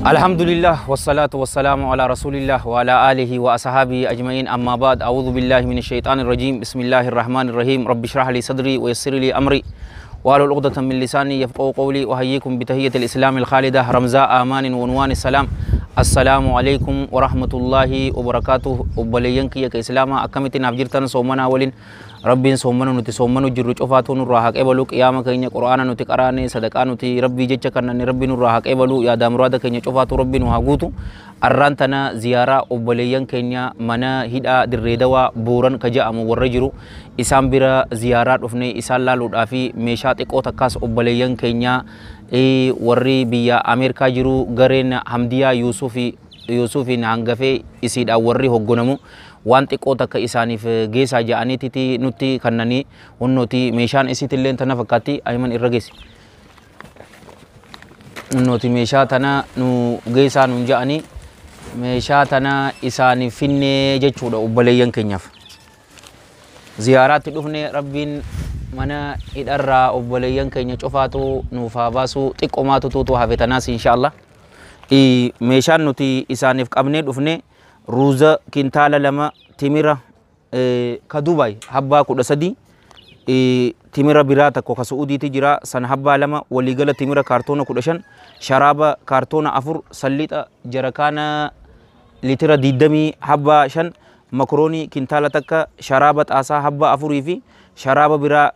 Alhamdulillah wassalatu wassalamu ala rasulillah wa ala alihi wa ashabihi ajma'in, amma ba'd. A'udzu billahi minasyaitonir rajim. Bismillahirrahmanirrahim. Rabbi shrah li sadri wa yassir li amri wa hlul 'uqdatam min lisani yafqahu qawli wa hayyikum bi tahiyyatil islamil khalidah ramza amanin wa unwanis salam. Assalamu alaikum wa rahmatullahi wa barakatuh. Obboleeyyan kiyya ka islama akkamitti naaf jirtan soomana waliin rabbiin soomana nuti soomanu jirru cufaatu nurraa haa qeebalu. Qiyaama keenya qur'aana nuti qaraane sadaqaa nuti rabbii jecha kannanne rabbi nurraa haa qeebalu. Yaada muraada keenya cufaatu rabbi nu haa guutu. Arraan tana ziyaaraa obboleeyyan keenya mana hidhaa dirree dawaa Booran ka jedhamu warra jiru isaan bira ziyaaraa dhufne isaan laaluudhaa fi meeshaa xiqqoo takkaas obboleeyyan keenya warri biyya Ameerikaa jiru gareen Hamdiyaa Yuusufiin hangafee isiidhaan warri hoggonamu waan xiqqoo takka isaaniif geessaa ja'aniititi nutti kannanii hunnooti meeshaan isiitillee tana fakkaatti ayman irra geessi. Hunnooti meeshaa tana nu geessaa nuun ja'anii meeshaa tana isaaniif finnee jechuudha obboleeyyan keenyaaf. Ziyaaraatti dhufne rabbiin mana hidharraa obboleeyyan keenya cufaatu nuuf haa baasu xiqqoomaatu tuutu hafe tanaas inshaallah. Meeshaan nuti isaaniif qabnee dhufne ruuza kintaala 2 timira ka Dubaay habbaa 13 timira biraa takko ka Suudiitti jira san habbaa 2 waliigala timira kaartoona 15 sharaaba kaartoona 4 sallixa jarakaana litira 20 habbaa 5 makroonii kintaala takka sharaaba xaasaa habbaa 4 fi sharaaba biraa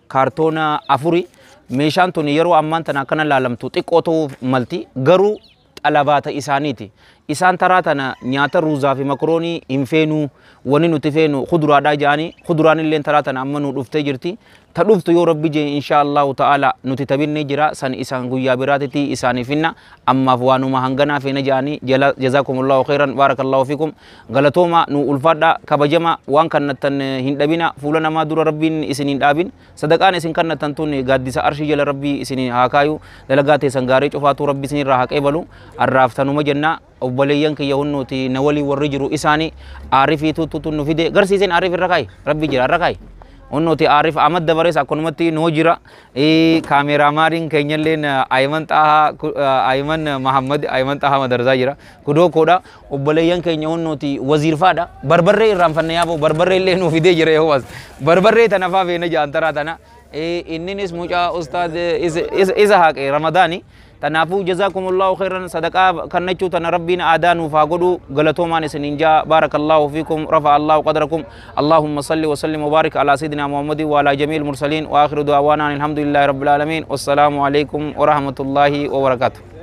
kaartoona 4. Meeshaan tun yeroo ammaan tana kana laalamtu xiqqoo ta'uu malti garuu xalabaata isaaniiti. Isaan taraa tana nyaata ruuzaa fi makroonii hin feenu wani nuti feenu khuduraadhaa jedhanii khuduraan illee taraa tana amma nu dhuftee jirti. Ta dhuftu yoo rabbi jee inshaallahu ta'ala nuti tabinnee jira san isaan guyyaa biraatitti isaaniif hinna ammaaf waanuma hanganaa feena jedhanii jazakumullahu khairan barakallahu fikum. Galatooma nu ulfaadha kabajama waan kannattan hin dhabina fuula namaa dura rabbiin isin hin dhaabin sadaqaan isin kannattan tun gaaddisa arshii jala rabbii isin haa kaayu dalagaa teessan gaarii cufaatu rabbi isin irraa haa qeebalu. Arraaftanuma jenna obboleeyyan kiyya hunnuuti na walii warri jiru isaanii aarifii tuutu nu fide garsiisin aarif irra kaayi rabbi jira irra kaayi hunnuuti aarif Ahmad Dabarees akkanumatti noo jira. Kaameraamaaniin keenyalleen Ayman Mahammad Ayman Tahaa Madarzaa jira kudoo koodha. Obboleeyyan keenya hunnuuti waziirfaadha barbarree irraanfanne yaaboo barbarree illee nu fidee jira yoo as barbarree tana faa feena jaantaraa tana inninis mucaa ustaad isa haqe Ramadaani. Tanaafuu jazakumullahu khairan sadaqaa kannachuu tana rabbiin aadaa nuuf haa godhu galatoomaan isiniin jaa barakallahu fiikum rafa allahu qadrakum. Allahumma salli wa sallim wa barik ala sayyidina Muhammadin wa ala jamiil mursaliin wa akhiru du'awana alhamdulillahi rabbil alamin. Wassalaamu alaikum wa rahmatullahi wa barakatuh.